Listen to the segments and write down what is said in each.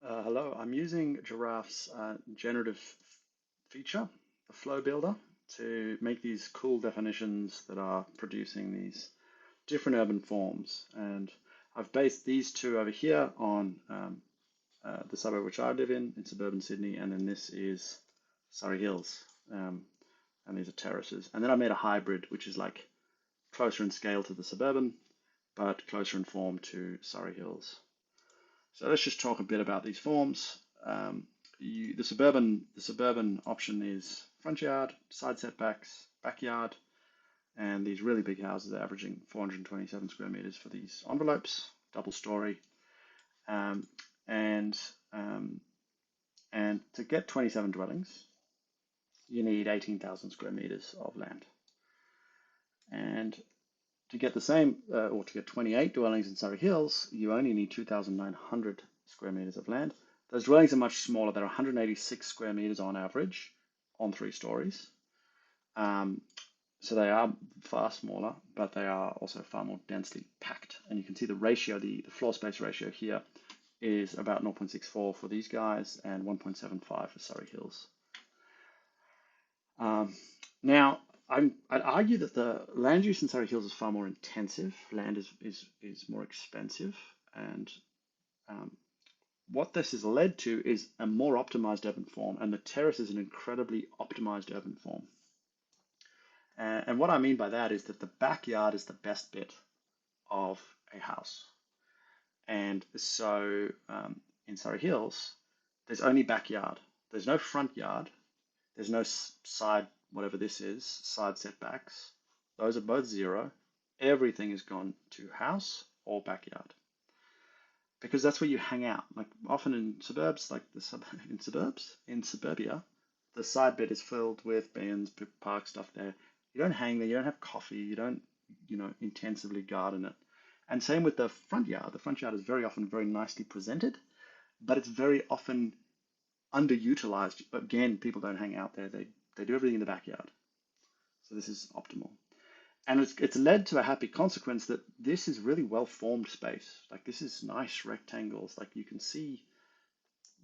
Hello, I'm using Giraffe's generative feature, the flow builder, to make these cool definitions that are producing these different urban forms. And I've based these two over here on the suburb which I live in suburban Sydney, and then this is Surrey Hills, and these are terraces. And then I made a hybrid, which is like closer in scale to the suburban, but closer in form to Surrey Hills. So let's just talk a bit about these forms. The suburban option is front yard, side setbacks, backyard, and these really big houses are averaging 427 square meters for these envelopes, double story. Um, and um, and to get 27 dwellings, you need 18,000 square meters of land. And to get the same, or to get 28 dwellings in Surrey Hills, you only need 2,900 square meters of land. Those dwellings are much smaller. They're 186 square meters on average on 3 stories. So they are far smaller, but they are also far more densely packed. And you can see the ratio, the floor space ratio here is about 0.64 for these guys and 1.75 for Surrey Hills. Now, I'd argue that the land use in Surrey Hills is far more intensive. Land is more expensive, and what this has led to is a more optimized urban form, and the terrace is an incredibly optimized urban form. And what I mean by that is that the backyard is the best bit of a house. And so in Surrey Hills, there's only backyard. There's no front yard. There's no side, whatever this is, side setbacks. Those are both zero. Everything has gone to house or backyard because that's where you hang out. Like often in suburbs, like in suburbia, the side bit is filled with bins, park stuff there. You don't hang there. You don't have coffee. You don't, intensively garden it. And same with the front yard. The front yard is very often very nicely presented, but it's very often underutilized. Again, people don't hang out there. They do everything in the backyard. So this is optimal. And it's led to a happy consequence that this is really well formed space. Like this is nice rectangles. Like you can see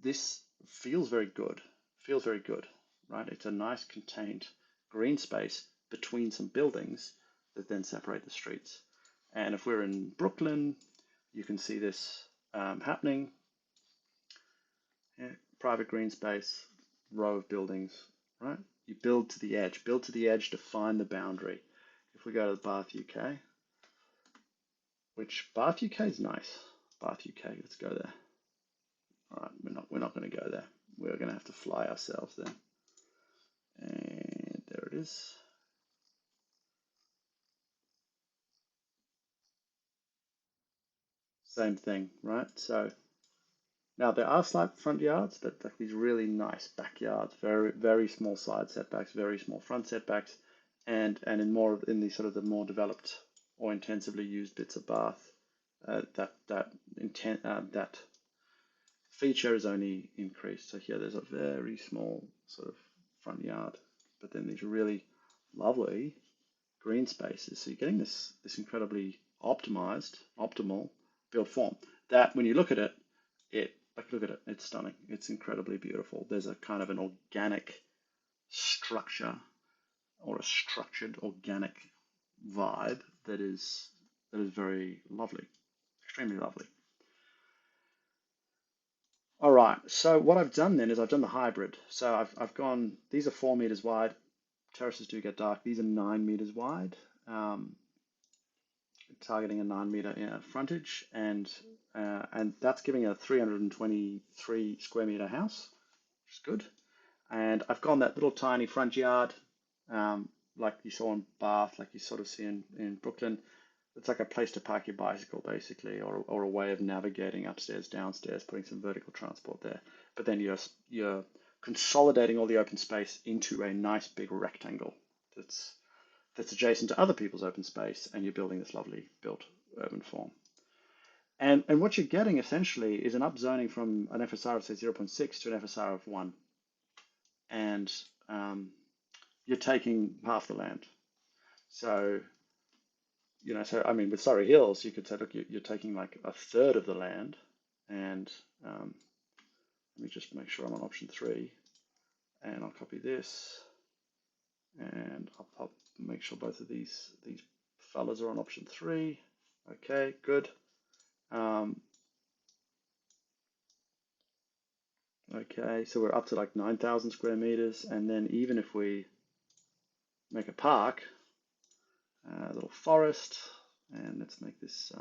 this feels very good. Feels very good, right? It's a nice contained green space between some buildings that then separate the streets. And if we're in Brooklyn, you can see this happening. Yeah, private green space, row of buildings, right? You build to the edge to find the boundary. If we go to Bath, UK, which Bath, UK is nice. Bath, UK, let's go there. All right, we're not going to go there. We're going to have to fly ourselves there. And there it is. Same thing, right? So now there are slight front yards, but like these really nice backyards, very very small side setbacks, very small front setbacks, and in the sort of the more developed or intensively used bits of Bath, that feature is only increased. So here there's a very small sort of front yard, but then these really lovely green spaces. So you're getting this incredibly optimal built form. That when you look at it, look at it, it's stunning. It's incredibly beautiful. There's a kind of an organic structure or a structured organic vibe that is very lovely, extremely lovely. All right, so what I've done then is I've done the hybrid. So I've gone, these are 4 meters wide. Terraces do get dark. These are 9 meters wide, targeting a 9 meter frontage, and that's giving a 323 square meter house, which is good. And I've gone that little tiny front yard, like you saw in Bath, like you sort of see in Brooklyn. It's like a place to park your bicycle, basically, or a way of navigating upstairs, downstairs, putting some vertical transport there. But then you're consolidating all the open space into a nice big rectangle that's adjacent to other people's open space, and you're building this lovely built urban form. And what you're getting essentially is an upzoning from an FSR of say 0.6 to an FSR of 1, and you're taking half the land. So so I mean, with Surrey Hills, you could say, look, you're taking like a third of the land, and Let me just make sure I'm on option 3, and I'll copy this, and I'll make sure both of these fellas are on option 3. Okay, good. Okay, so we're up to like 9,000 square meters, and then even if we make a park, a little forest, and let's make this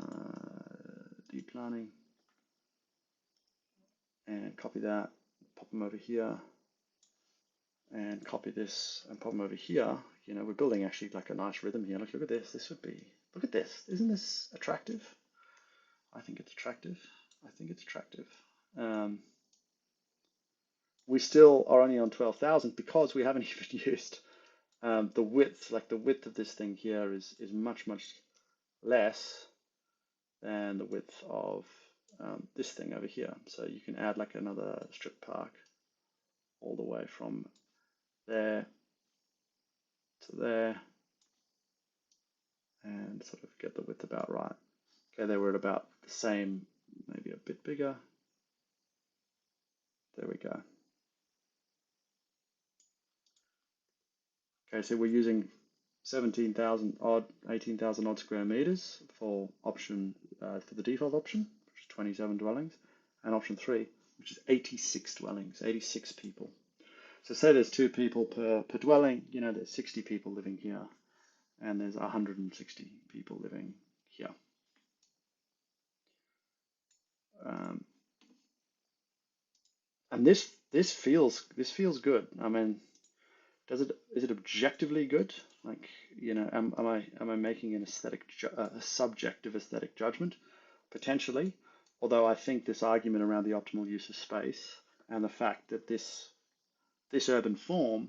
deep planning, and copy that, pop them over here, and copy this and pop them over here. You know, we're building actually like a nice rhythm here. Look at this. This would be, look at this. Isn't this attractive? I think it's attractive. I think it's attractive. We still are only on 12,000 because we haven't even used the width. Like the width of this thing here is much less than the width of this thing over here. So you can add like another strip park all the way from there to there and sort of get the width about right. Okay, they were at about the same, maybe a bit bigger. There we go. Okay, so we're using 17,000 odd, 18,000 odd square meters for option for the default option, which is 27 dwellings, and option 3, which is 86 dwellings, 86 people. So say there's 2 people per dwelling, you know, there's 60 people living here, and there's 160 people living here. And this feels good. I mean, is it objectively good? Like, you know, am I making an a subjective aesthetic judgment? Potentially, although I think this argument around the optimal use of space and the fact that this urban form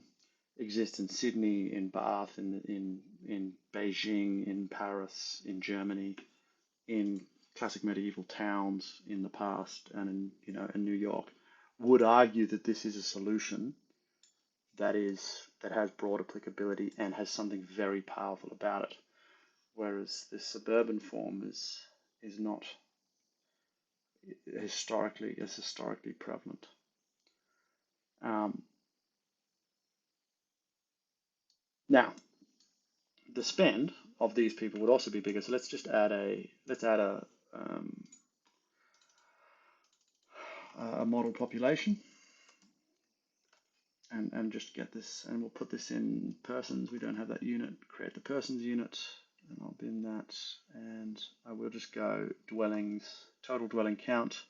exists in Sydney, in Bath, in Beijing, in Paris, in Germany, in classic medieval towns in the past, and in New York, would argue that this is a solution that has broad applicability and has something very powerful about it, whereas this suburban form is not historically prevalent. Now, the spend of these people would also be bigger. So let's just add a model population, and just get this, and we'll put this in persons. We don't have that unit. Create the persons unit, and I'll bin that, and I will just go dwellings, total dwelling count,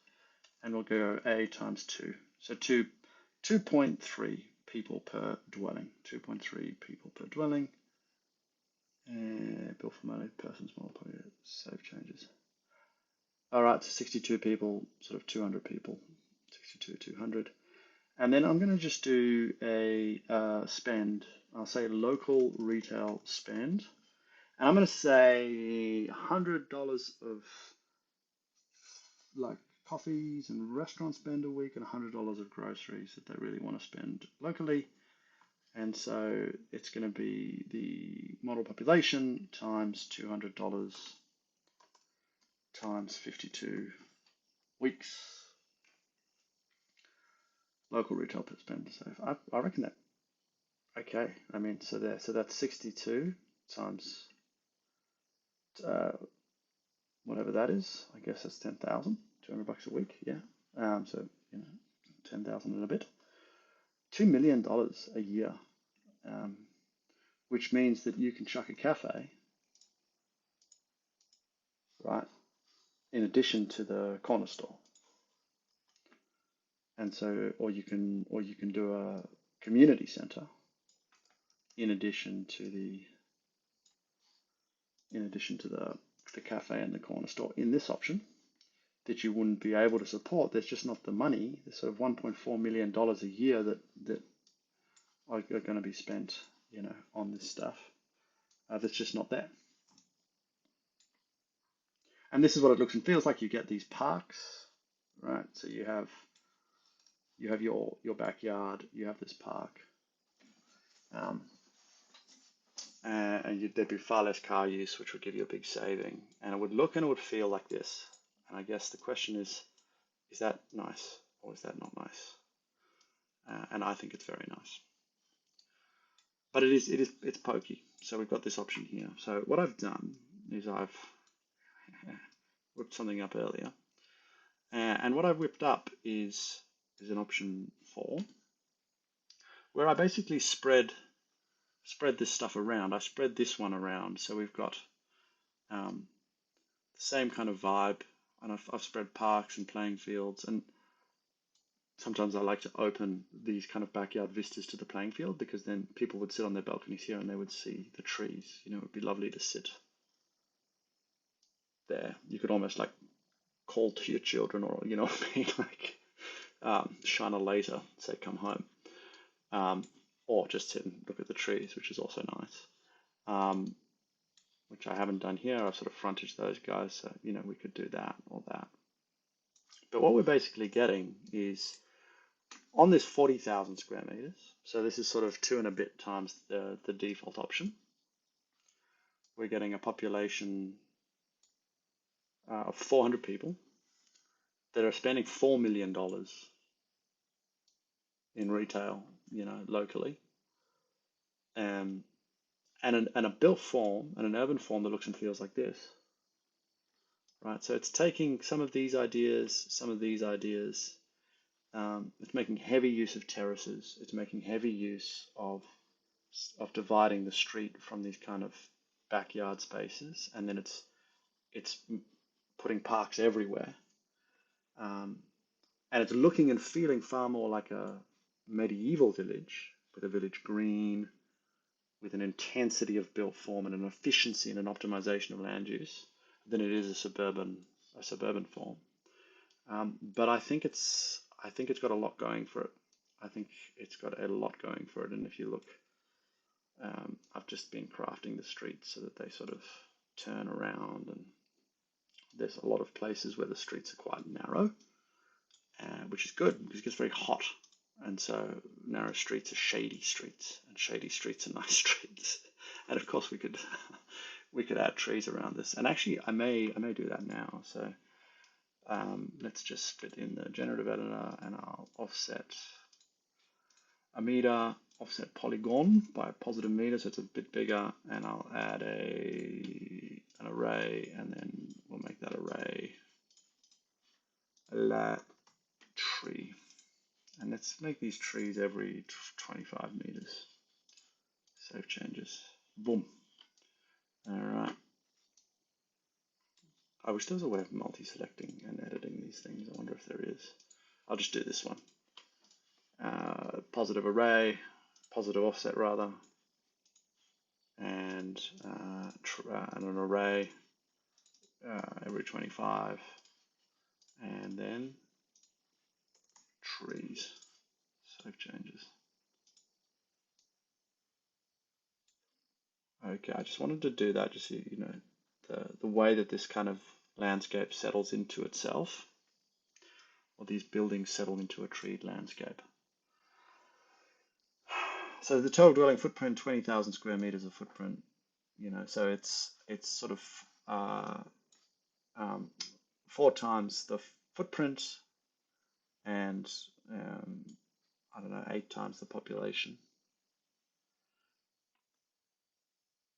and we'll go A times 2. So 2.3 people per dwelling. 2.3 people per dwelling. And build formatted persons model population. Save changes. All right, so 62 people, sort of 200 people, 62, 200. And then I'm going to just do a spend. I'll say local retail spend. And I'm going to say $100 of like coffees and restaurant spend a week and $100 of groceries that they really want to spend locally. And so it's going to be the model population times $200 times 52 weeks. Local retail spend. So I reckon that. Okay, I mean, so that's 62 times whatever that is. I guess that's 10,000, $200 a week. Yeah. So 10,000 and a bit. $2 million a year, which means that you can chuck a cafe, right, in addition to the corner store. And so, or you can do a community center in addition to the cafe and the corner store in this option that you wouldn't be able to support. There's just not the money. There's sort of $1.4 million a year that are going to be spent, on this stuff. That's just not there. And this is what it looks and feels like. You get these parks, right? So you have your backyard, you have this park, and there'd be far less car use, which would give you a big saving. And it would look and it would feel like this. And I guess the question is that nice or is that not nice? and I think it's very nice. But it's pokey. So we've got this option here. So what I've done is I've whipped something up earlier, and what I've whipped up is an option 4, where I basically spread this stuff around. I spread this one around, so we've got the same kind of vibe, and I've spread parks and playing fields, and sometimes I like to open these kind of backyard vistas to the playing field because then people would sit on their balconies here and they would see the trees. You know, it would be lovely to sit there. You could almost like call to your children, or you know what I mean, like shine a laser, say come home, or just sit and look at the trees, which is also nice. Which I haven't done here. I've sort of fronted those guys, so you know we could do that or that. But what we're basically getting is on this 40,000 square meters, so this is sort of 2 and a bit times the default option, we're getting a population of 400 people that are spending $4 million in retail, you know, locally, and a built form and an urban form that looks and feels like this, right? So it's taking some of these ideas, it's making heavy use of terraces. It's making heavy use of dividing the street from these kind of backyard spaces, and then it's putting parks everywhere, and it's looking and feeling far more like a medieval village with a village green, with an intensity of built form and an efficiency and an optimization of land use than it is a suburban form. But I think it's got a lot going for it. I think it's got a lot going for it. And if you look, I've just been crafting the streets so that they sort of turn around, and there's a lot of places where the streets are quite narrow, which is good because it gets very hot. And so narrow streets are shady streets, and shady streets are nice streets. And of course we could add trees around this. And actually I may do that now. So let's just split in the generative editor, and I'll offset a meter, offset polygon by a positive meter, so it's a bit bigger, and I'll add an array, and then we'll make that array a lat tree. And let's make these trees every 25 meters. Save changes. Boom. All right. I wish there was a way of multi-selecting and editing these things. I wonder if there is. I'll just do this one. Positive array, positive offset rather, and an array every 25, and then trees. Save changes. Okay, I just wanted to do that just so you know the way that this kind of landscape settles into itself, or these buildings settle into a treed landscape. So the total dwelling footprint, 20,000 square meters of footprint, you know, so it's sort of 4 times the footprint, and I don't know, 8 times the population,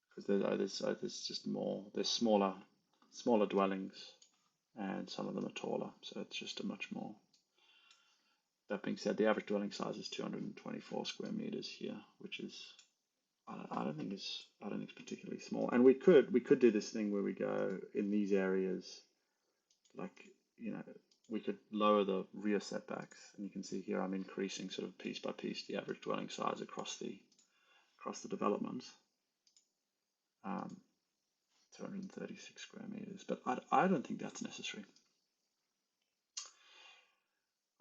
because there's just more, there's smaller dwellings, and some of them are taller, so it's just a much more. That being said, the average dwelling size is 224 square meters here, which is I don't think it's particularly small. And we could do this thing where we go in these areas, like, you know, we could lower the rear setbacks, and you can see here I'm increasing sort of piece by piece the average dwelling size across the development. 236 square meters, but I don't think that's necessary.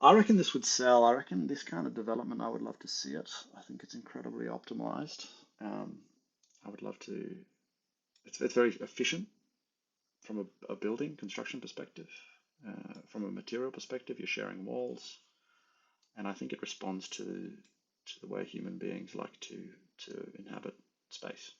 I reckon this would sell. I reckon this kind of development, I would love to see it. I think it's incredibly optimized. I would love to. It's very efficient from a building construction perspective. From a material perspective, you're sharing walls, and I think it responds to the way human beings like to inhabit space.